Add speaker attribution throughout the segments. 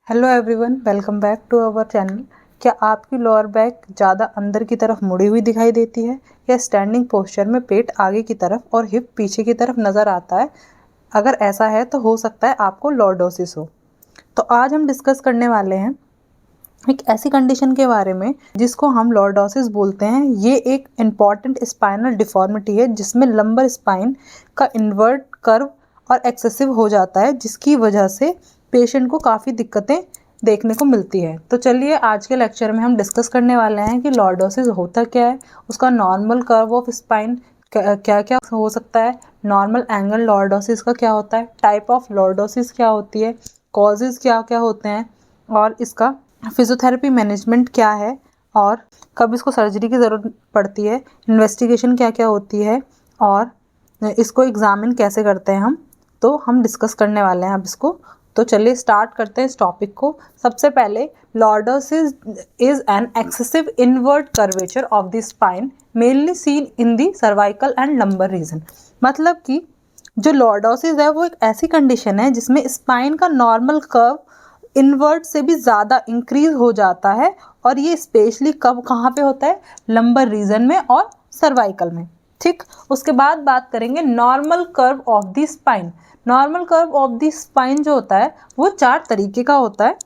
Speaker 1: Hello everyone, welcome back to our channel. क्या आपकी lower back ज़्यादा अंदर की तरफ मुड़ी हुई दिखाई देती है या स्टैंडिंग पोस्चर में पेट आगे की तरफ और हिप पीछे की तरफ नज़र आता है? अगर ऐसा है तो हो सकता है आपको लॉर्डोसिस हो। तो आज हम डिस्कस करने वाले हैं एक ऐसी कंडीशन के बारे में जिसको हम लॉर्डोसिस बोलते हैं। ये एक इम्पॉर्टेंट स्पाइनल डिफॉर्मिटी है जिसमें लंबर स्पाइन का इन्वर्ट कर्व और एक्सेसिव हो जाता है, जिसकी वजह से पेशेंट को काफ़ी दिक्कतें देखने को मिलती है। तो चलिए आज के लेक्चर में हम डिस्कस करने वाले हैं कि लॉर्डोसिस होता क्या है, उसका नॉर्मल कर्व ऑफ स्पाइन क्या क्या हो सकता है, नॉर्मल एंगल लॉर्डोसिस का क्या होता है, टाइप ऑफ लॉर्डोसिस क्या होती है, कॉजेज़ क्या क्या होते हैं और इसका फिजियोथेरेपी मैनेजमेंट क्या है और कब इसको सर्जरी की ज़रूरत पड़ती है, इन्वेस्टिगेशन क्या क्या होती है और इसको एग्जामिन कैसे करते हैं तो हम डिस्कस करने वाले हैं अब इसको। तो चलिए स्टार्ट करते हैं इस टॉपिक को। सबसे पहले lordosis is an excessive invert curvature of the spine mainly seen in the cervical and lumbar region. मतलब कि जो लॉर्डोसिस है वो एक ऐसी कंडीशन है जिसमें स्पाइन का नॉर्मल कर्व इनवर्ट से भी ज़्यादा इंक्रीज हो जाता है और ये स्पेशली कब कहाँ पे होता है, लंबर रीजन में और सर्वाइकल में। ठीक, उसके बाद बात करेंगे normal curve of the spine. Normal curve of the spine जो होता है वो 4 तरीके का होता है।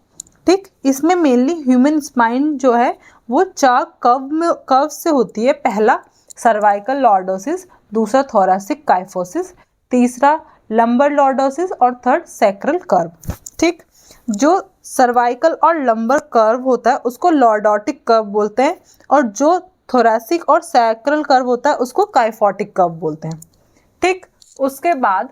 Speaker 1: ठीक, इसमें मेनली ह्यूमन स्पाइन जो है वो 4 कर्व से होती है। पहला सर्वाइकल लॉर्डोसिस, दूसरा थोरैसिक काइफोसिस, तीसरा लंबर लॉर्डोसिस और थर्ड सैक्रल कर्व। ठीक, जो सर्वाइकल और लंबर कर्व होता है उसको लॉर्डोटिक कर्व बोलते हैं और जो थोरैसिक और सैक्रल कर्व होता है उसको काइफोटिक कर्व बोलते हैं। ठीक, उसके बाद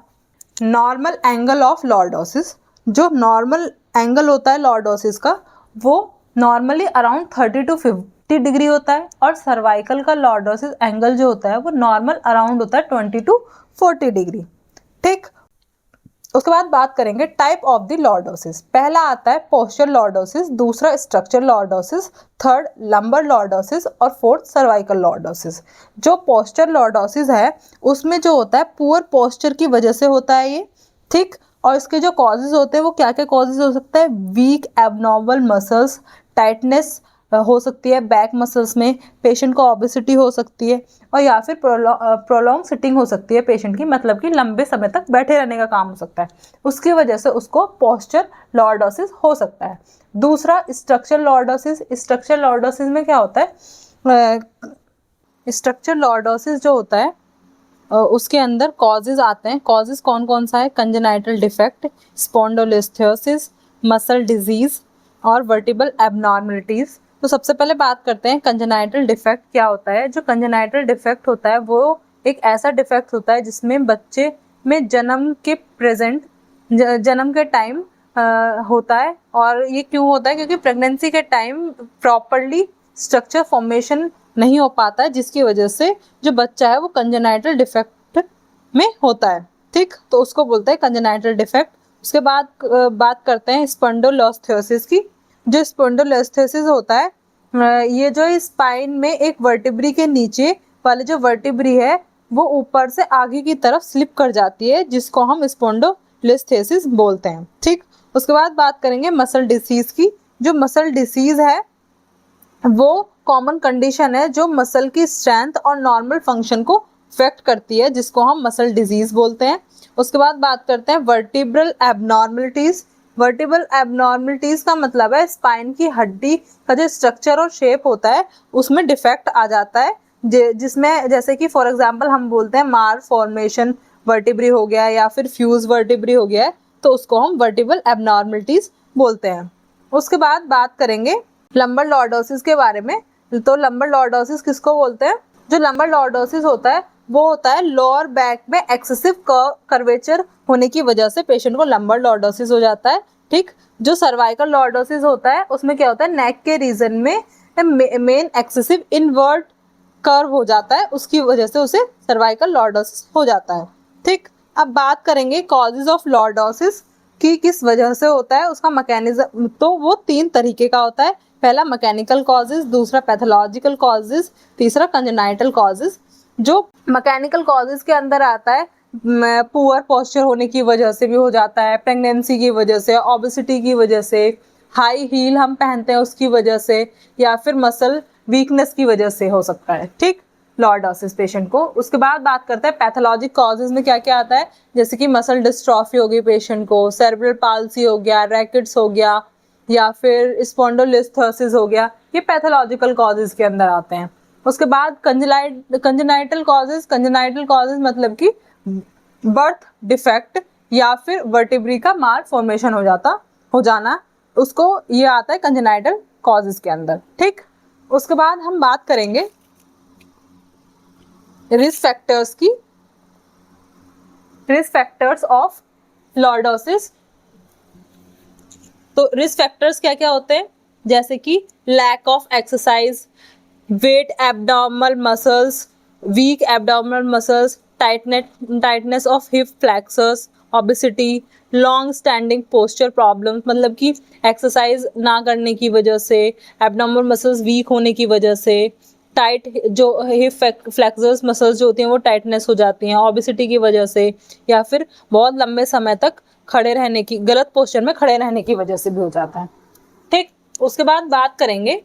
Speaker 1: नॉर्मल एंगल ऑफ लॉर्डोसिस। जो नॉर्मल एंगल होता है लॉर्डोसिस का वो नॉर्मली अराउंड 30 to 50 डिग्री होता है और सर्वाइकल का लॉर्डोसिस एंगल जो होता है वो नॉर्मल अराउंड होता है 20 to 40 डिग्री। ठीक, उसके बाद बात करेंगे टाइप ऑफ द लॉर्डोसिस। पहला आता है पोस्चर लॉर्डोसिस, दूसरा structure lordosis, third lumbar lordosis और फोर्थ सर्वाइकल लॉर्डोसिस। जो पोस्चर लॉर्डोसिस है उसमें जो होता है पुअर पोस्चर की वजह से होता है ये। ठीक, और इसके जो कॉजेज होते हैं वो क्या क्या कॉजेज हो सकता है, वीक एबनॉर्मल मसल्स, टाइटनेस हो सकती है बैक मसल्स में, पेशेंट को ओबेसिटी हो सकती है और या फिर प्रोलॉन्ग सिटिंग हो सकती है पेशेंट की, मतलब कि लंबे समय तक बैठे रहने का काम हो सकता है, उसकी वजह से उसको पोस्चर लॉर्डोसिस हो सकता है। दूसरा स्ट्रक्चर लॉर्डोसिस। स्ट्रक्चर लॉर्डोसिस में क्या होता है, स्ट्रक्चर लॉर्डोसिस जो होता है उसके अंदर कॉजेज आते हैं। कॉजेज कौन कौन सा है, congenital defect, spondylolisthesis, muscle disease और वर्टिबल एबनॉर्मलिटीज। तो सबसे पहले बात करते हैं कंजेनाइटल डिफेक्ट क्या होता है। जो कंजेनाइटल डिफेक्ट होता है वो एक ऐसा डिफेक्ट होता है जिसमें बच्चे में जन्म के टाइम होता है। और ये क्यों होता है, क्योंकि प्रेगनेंसी के टाइम प्रॉपरली स्ट्रक्चर फॉर्मेशन नहीं हो पाता है, जिसकी वजह से जो बच्चा है वो कंजेनाइटल डिफेक्ट में होता है। ठीक, तो उसको बोलते हैं कंजेनाइटल डिफेक्ट। उसके बाद बात करते हैं स्पॉन्डिलोलिस्थेसिस की। जो स्पॉन्डिलोलिस्थेसिस होता है ये जो स्पाइन में एक वर्टिब्री के नीचे वाले जो वर्टिब्री है वो ऊपर से आगे की तरफ स्लिप कर जाती है, जिसको हम स्पॉन्डिलोलिस्थेसिस बोलते हैं। ठीक, उसके बाद बात करेंगे मसल डिसीज की। जो मसल डिसीज है वो कॉमन कंडीशन है जो मसल की स्ट्रेंथ और नॉर्मल फंक्शन को अफेक्ट करती है, जिसको हम मसल डिजीज बोलते हैं। उसके बाद बात करते हैं वर्टिब्रल एबनॉर्मलिटीज। वर्टिब्रल एबनॉर्मलिटीज का मतलब है स्पाइन की हड्डी का जो स्ट्रक्चर और शेप होता है उसमें डिफेक्ट आ जाता है, जिसमें जैसे कि फॉर एग्जांपल हम बोलते हैं मार फॉर्मेशन वर्टिब्री हो गया या फिर फ्यूज वर्टिब्री हो गया है, तो उसको हम वर्टिब्रल एबनॉर्मलिटीज बोलते हैं। उसके बाद बात करेंगे लंबर लॉर्डोसिस के बारे में। तो लंबर लॉर्डोसिस किसको बोलते हैं, जो लंबर लॉर्डोसिस होता है वो होता है लोअर बैक में एक्सेसिव कर्वेचर होने की वजह से पेशेंट को लंबर लॉर्डोसिस हो जाता है। ठीक, जो सर्वाइकल लॉर्डोसिस होता है उसमें क्या होता है, नेक के रीजन में मेन एक्सेसिव इनवर्ट कर्व हो जाता है, उसकी वजह से उसे सर्वाइकल लॉर्डोसिस हो जाता है। ठीक, अब बात करेंगे कॉजेज ऑफ लॉर्डोसिस कि किस वजह से होता है, उसका मैकेनिज्म। तो वो 3 तरीके का होता है। पहला मैकेनिकल कॉजेज, दूसरा पैथोलॉजिकल कॉजेज, तीसरा कंजेनाइटल कॉजेज। जो मैकेनिकल कॉजेज के अंदर आता है पुअर पोस्चर होने की वजह से भी हो जाता है, प्रेगनेंसी की वजह से, ओबेसिटी की वजह से, हाई हील हम पहनते हैं उसकी वजह से, या फिर मसल वीकनेस की वजह से हो सकता है, ठीक, लॉर्डोसिस पेशेंट को। उसके बाद बात करते हैं पैथोलॉजिक कॉजेज में क्या क्या आता है, जैसे कि मसल डिस्ट्रॉफी हो गई पेशेंट को, सेरेब्रल पाल्सी हो गया, रैकेट्स हो गया, या फिर स्पॉन्डिलोलिस्थेसिस हो गया, ये पैथोलॉजिकल कॉजेज के अंदर आते हैं। उसके बाद कंजेनाइटल कॉजेज मतलब कि बर्थ डिफेक्ट या फिर वर्टिब्री का माल फॉर्मेशन हो जाना, उसको ये आता है कंजेनाइटल कॉजेज के अंदर, ठीक। उसके बाद हम बात करेंगे रिस्क फैक्टर्स ऑफ लॉर्डोसिस। तो रिस्क फैक्टर्स क्या क्या होते हैं, जैसे कि lack of exercise, weight abdominal muscles, weak abdominal muscles, tightness of hip flexors, obesity, long standing posture problem, मतलब कि एक्सरसाइज ना करने की वजह से, एब्डोमिनल मसल्स वीक होने की वजह से, टाइट जो हिप फ्लेक्सर्स मसल्स जो होती हैं वो टाइटनेस हो जाती हैं ओबेसिटी की वजह से, या फिर बहुत लंबे समय तक खड़े रहने की, गलत पोस्चर में खड़े रहने की वजह से भी हो जाता है, ठीक। उसके बाद बात करेंगे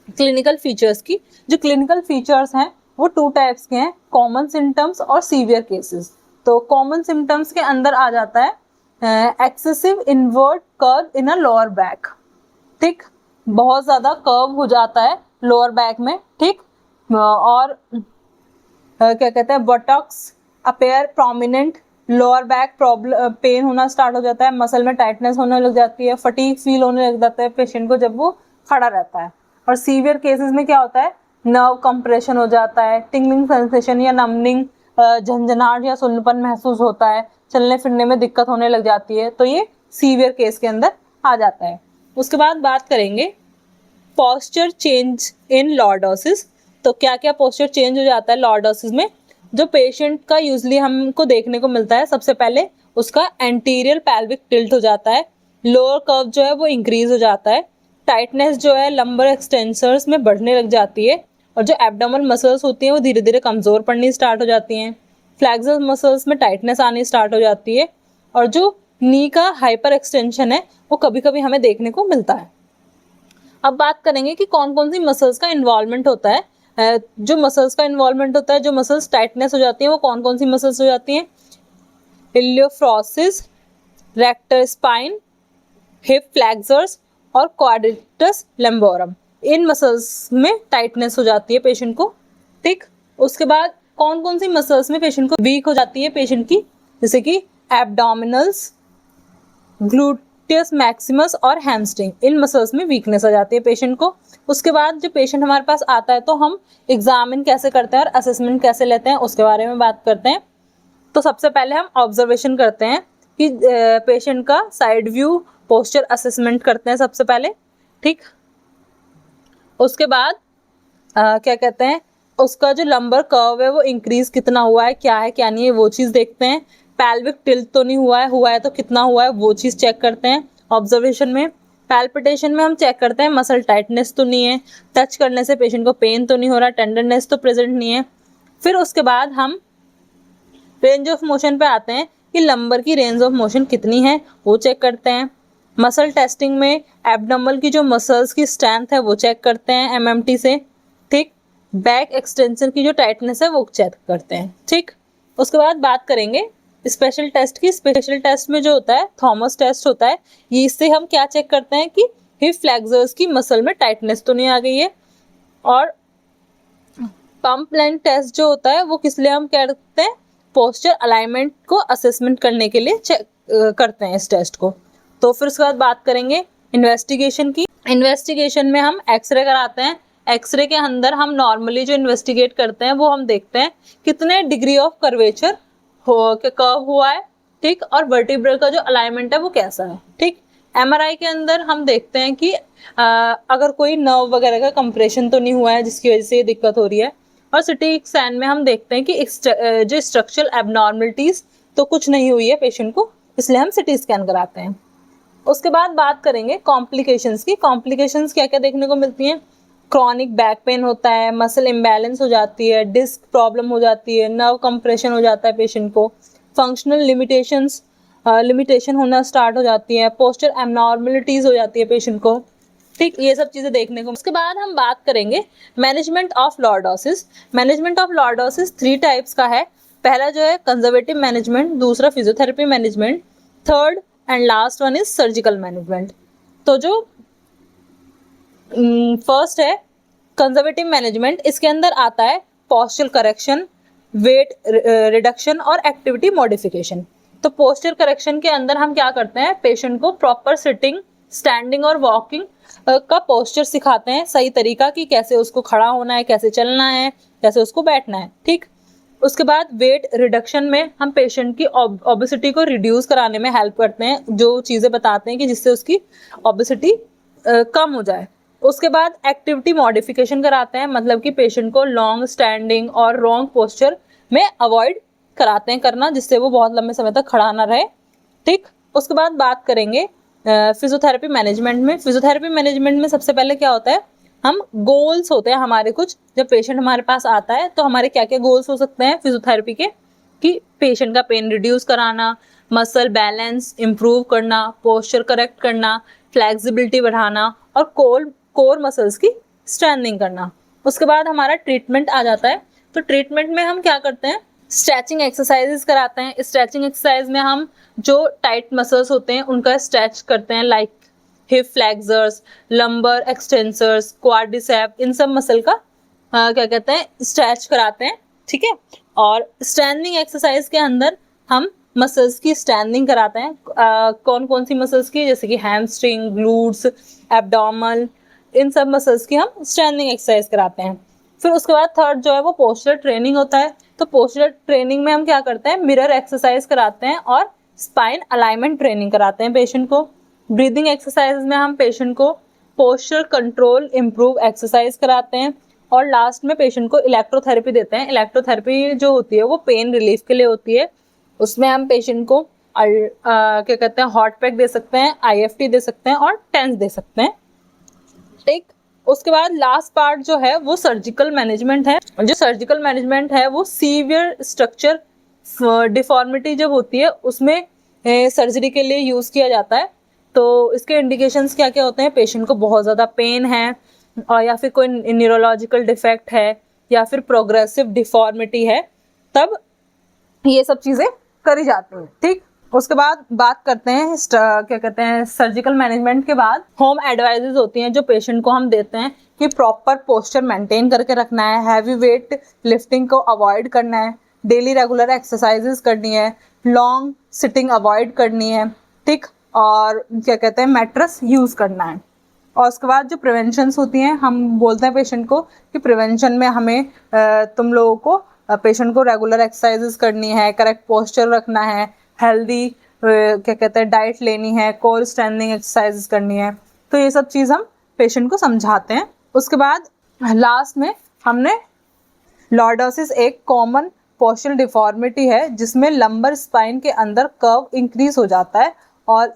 Speaker 1: क्लिनिकल फीचर्स की। जो क्लिनिकल फीचर्स हैं वो 2 टाइप्स के हैं, कॉमन सिम्टम्स और सीवियर केसेस। तो कॉमन सिम्टम्स के अंदर आ जाता है excessive invert curve in a lower back, ठीक, बहुत ज्यादा कर्व हो जाता है लोअर बैक में, ठीक। और क्या कहते हैं, buttocks appear prominent, lower back problem pain होना स्टार्ट हो जाता है, मसल में टाइटनेस होने लग जाती है, फटीग फील होने लग जाता है पेशेंट को जब वो खड़ा रहता है। और सीवियर केसेस में क्या होता है, नर्व कंप्रेशन हो जाता है, टिंगलिंग सेंसेशन या नमनिंग, झंझनाहट या सुन्नपन महसूस होता है, चलने फिरने में दिक्कत होने लग जाती है, तो ये सीवियर केस के अंदर आ जाता है। उसके बाद बात करेंगे पोस्चर चेंज इन लॉर्डोसिस। तो क्या क्या पोस्चर चेंज हो जाता है लॉर्डोसिस में, जो पेशेंट का यूजली हमको देखने को मिलता है, सबसे पहले उसका एंटीरियर पैल्विक टिल्ट हो जाता है, लोअर कर्व जो है वो इंक्रीज हो जाता है, टाइटनेस जो है लंबर एक्सटेंसर्स में बढ़ने लग जाती है, और जो एब्डोमिनल मसल्स होती हैं वो धीरे धीरे कमज़ोर पड़नी स्टार्ट हो जाती हैं, फ्लैक्सर मसल्स में टाइटनेस आनी स्टार्ट हो जाती है, और जो नी का हाइपर एक्सटेंशन है वो कभी कभी हमें देखने को मिलता है। अब बात करेंगे कि कौन कौन सी मसल्स का इन्वॉल्वमेंट होता है। जो मसल्स का इन्वॉल्वमेंट होता है, जो मसल्स टाइटनेस हो जाती हैं वो कौन कौन सी मसल्स हो जाती हैं, इलियोफ्रोसिस, रेक्टर स्पाइन, हिप फ्लैक्सर्स और क्वाड्रिटस लंबोरम, इन मसल्स में टाइटनेस हो जाती है पेशेंट को, ठीक। उसके बाद कौन कौन सी मसल्स में पेशेंट को वीक हो जाती है पेशेंट की, जैसे कि एब्डोमिनल्स, ग्लूटियस मैक्सिमस और हैमस्ट्रिंग, इन मसल्स में वीकनेस आ जाती है पेशेंट को। उसके बाद जो पेशेंट हमारे पास आता है तो हम एग्जामिन कैसे करते हैं और असेसमेंट कैसे लेते हैं उसके बारे में बात करते हैं। तो सबसे पहले हम ऑब्जर्वेशन करते हैं कि पेशेंट का साइड व्यू पोस्चर असेसमेंट करते हैं सबसे पहले, ठीक। उसके बाद क्या कहते हैं, उसका जो लंबर कर्व है वो इंक्रीज कितना हुआ है, क्या है क्या नहीं है, वो चीज़ देखते हैं। पैल्विक टिल्ट तो नहीं हुआ है तो कितना हुआ है वो चीज़ चेक करते हैं ऑब्जर्वेशन में। पैल्पिटेशन में हम चेक करते हैं मसल टाइटनेस तो नहीं है, टच करने से पेशेंट को पेन तो नहीं हो रहा, टेंडरनेस तो प्रेजेंट नहीं है। फिर उसके बाद हम रेंज ऑफ मोशन पे आते हैं कि लंबर की रेंज ऑफ मोशन कितनी है वो चेक करते हैं। मसल टेस्टिंग में एब्डोमिनल की जो मसल्स की स्ट्रेंथ है वो चेक करते हैं एमएमटी से, ठीक। बैक एक्सटेंशन की जो टाइटनेस है वो चेक करते हैं, ठीक। उसके बाद बात करेंगे स्पेशल टेस्ट की। स्पेशल टेस्ट में जो होता है थॉमस टेस्ट होता है, ये इससे हम क्या चेक करते हैं कि हिप फ्लेक्सर्स की मसल में टाइटनेस तो नहीं आ गई है। और पंप लेंथ टेस्ट जो होता है वो किस लिए हम करते हैं, पोस्चर अलाइनमेंट को असेसमेंट करने के लिए चेक करते हैं इस टेस्ट को। तो फिर उसके बाद बात करेंगे इन्वेस्टिगेशन की। इन्वेस्टिगेशन में हम एक्सरे कराते हैं। एक्सरे के अंदर हम नॉर्मली जो इन्वेस्टिगेट करते हैं वो हम देखते हैं कितने डिग्री ऑफ कर्वेचर कर्व हुआ है, ठीक, और वर्टिब्रल का जो अलाइनमेंट है वो कैसा है, ठीक। एमआरआई के अंदर हम देखते हैं कि अगर कोई नर्व वगैरह का कंप्रेशन तो नहीं हुआ है जिसकी वजह से ये दिक्कत हो रही है। और सिटी स्कैन में हम देखते हैं कि जो स्ट्रक्चरल एबनॉर्मलिटीज तो कुछ नहीं हुई है पेशेंट को, इसलिए हम सिटी स्कैन कराते हैं। उसके बाद बात करेंगे कॉम्प्लिकेशंस की। कॉम्प्लिकेशंस क्या क्या देखने को मिलती हैं, क्रॉनिक बैक पेन होता है, मसल इम्बैलेंस हो जाती है, डिस्क प्रॉब्लम हो जाती है, नर्व कंप्रेशन हो जाता है पेशेंट को, फंक्शनल लिमिटेशंस, लिमिटेशन होना स्टार्ट हो जाती है, पोस्चर एबनॉर्मलिटीज हो जाती है पेशेंट को, ठीक, ये सब चीजें देखने को। उसके बाद हम बात करेंगे management of lordosis. Management of lordosis 3 types का है। पहला जो है कंजर्वेटिव मैनेजमेंट, दूसरा physiotherapy management, third and last one is surgical management. तो जो फर्स्ट है कंजर्वेटिव मैनेजमेंट, इसके अंदर आता है पोस्चर करेक्शन, वेट रिडक्शन और एक्टिविटी मॉडिफिकेशन। तो पोस्चर करेक्शन के अंदर हम क्या करते हैं, पेशेंट को प्रॉपर सिटिंग, स्टैंडिंग और वॉकिंग का पोस्चर सिखाते हैं, सही तरीका कि कैसे उसको खड़ा होना है, कैसे चलना है, कैसे उसको बैठना है, ठीक। उसके बाद वेट रिडक्शन में हम पेशेंट की ओबेसिटी को रिड्यूस कराने में हेल्प करते हैं, जो चीज़ें बताते हैं कि जिससे उसकी ओबेसिटी कम हो जाए। उसके बाद एक्टिविटी मॉडिफिकेशन कराते हैं, मतलब कि पेशेंट को लॉन्ग स्टैंडिंग और रॉन्ग पोस्चर में अवॉइड कराते हैं करना, जिससे वो बहुत लंबे समय तक खड़ा ना रहे, ठीक। उसके बाद बात करेंगे फिजियोथेरेपी मैनेजमेंट में। फिजियोथेरेपी मैनेजमेंट में सबसे पहले क्या होता है, हम गोल्स होते हैं हमारे कुछ, जब पेशेंट हमारे पास आता है तो हमारे क्या क्या गोल्स हो सकते हैं फिजियोथेरेपी के, कि पेशेंट का पेन रिड्यूस कराना, मसल बैलेंस इंप्रूव करना, पोस्चर करेक्ट करना, फ्लेक्सिबिलिटी बढ़ाना और कोर मसल्स की स्ट्रेंथनिंग करना। उसके बाद हमारा ट्रीटमेंट आ जाता है। तो ट्रीटमेंट में हम क्या करते हैं, स्ट्रेचिंग एक्सरसाइजेस कराते हैं। स्ट्रेचिंग एक्सरसाइज में हम जो टाइट मसल्स होते हैं उनका स्ट्रेच करते हैं, like hip flexors, lumbar extensors, quadricep, इन सब मसल का क्या कहते हैं, स्ट्रेच कराते हैं, ठीक है। और स्ट्रेंथनिंग एक्सरसाइज के अंदर हम मसल्स की स्ट्रेंथनिंग कराते हैं। कौन कौन सी मसल्स की, जैसे कि हैमस्ट्रिंग, ग्लूट्स, एब्डोमिनल, इन सब मसल्स की हम स्ट्रेंथनिंग एक्सरसाइज कराते हैं। फिर उसके बाद थर्ड जो है वो पोस्चर ट्रेनिंग होता है। तो पोस्चर ट्रेनिंग में हम क्या करते हैं, मिरर एक्सरसाइज कराते हैं और स्पाइन अलाइनमेंट ट्रेनिंग कराते हैं पेशेंट को। ब्रीदिंग एक्सरसाइज में हम पेशेंट को पोस्चर कंट्रोल इम्प्रूव एक्सरसाइज कराते हैं। और लास्ट में पेशेंट को इलेक्ट्रोथेरेपी देते हैं। इलेक्ट्रोथेरेपी जो होती है वो पेन रिलीफ के लिए होती है। उसमें हम पेशेंट को क्या कहते हैं, हॉट पैक दे सकते हैं, IFT दे सकते हैं और टेंस दे सकते हैं, ठीक। उसके बाद लास्ट पार्ट जो है वो सर्जिकल मैनेजमेंट है। जो सर्जिकल मैनेजमेंट है वो सीवियर स्ट्रक्चर डिफॉर्मिटी जब होती है उसमें सर्जरी के लिए यूज किया जाता है। तो इसके इंडिकेशंस क्या क्या होते हैं, पेशेंट को बहुत ज़्यादा पेन है और या फिर कोई न्यूरोलॉजिकल डिफेक्ट है या फिर प्रोग्रेसिव डिफॉर्मिटी है, तब ये सब चीज़ें करी जाती हैं, ठीक। उसके बाद बात करते हैं क्या कहते हैं, सर्जिकल मैनेजमेंट के बाद होम एडवाइजेज होती हैं जो पेशेंट को हम देते हैं कि प्रॉपर पोस्चर मेंटेन करके रखना है, हैवी वेट लिफ्टिंग को अवॉइड करना है, डेली रेगुलर एक्सरसाइजेज करनी है, लॉन्ग सिटिंग अवॉइड करनी है, ठीक। और क्या कहते हैं, मैट्रेस यूज़ करना है। और उसके बाद जो प्रिवेंशंस होती हैं, हम बोलते हैं पेशेंट को कि प्रिवेंशन में हमें तुम लोगों को पेशेंट को रेगुलर एक्सरसाइजेज करनी है, करेक्ट पोस्चर रखना है, हेल्दी क्या कहते हैं डाइट लेनी है, कोर स्ट्रेंथनिंग एक्सरसाइजेज करनी है। तो ये सब चीज़ हम पेशेंट को समझाते हैं। उसके बाद लास्ट में हमने लॉर्डोसिस एक कॉमन पोस्चरल डिफॉर्मिटी है जिसमें लंबर स्पाइन के अंदर कर्व इंक्रीज हो जाता है और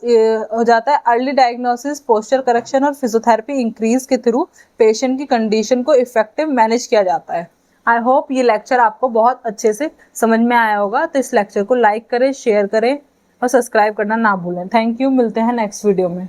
Speaker 1: हो जाता है। अर्ली डायग्नोसिस, पोस्चर करेक्शन और फिजियोथेरेपी इंक्रीज के थ्रू पेशेंट की कंडीशन को इफेक्टिव मैनेज किया जाता है। आई होप ये लेक्चर आपको बहुत अच्छे से समझ में आया होगा। तो इस लेक्चर को लाइक करें, शेयर करें और सब्सक्राइब करना ना भूलें। थैंक यू, मिलते हैं नेक्स्ट वीडियो में।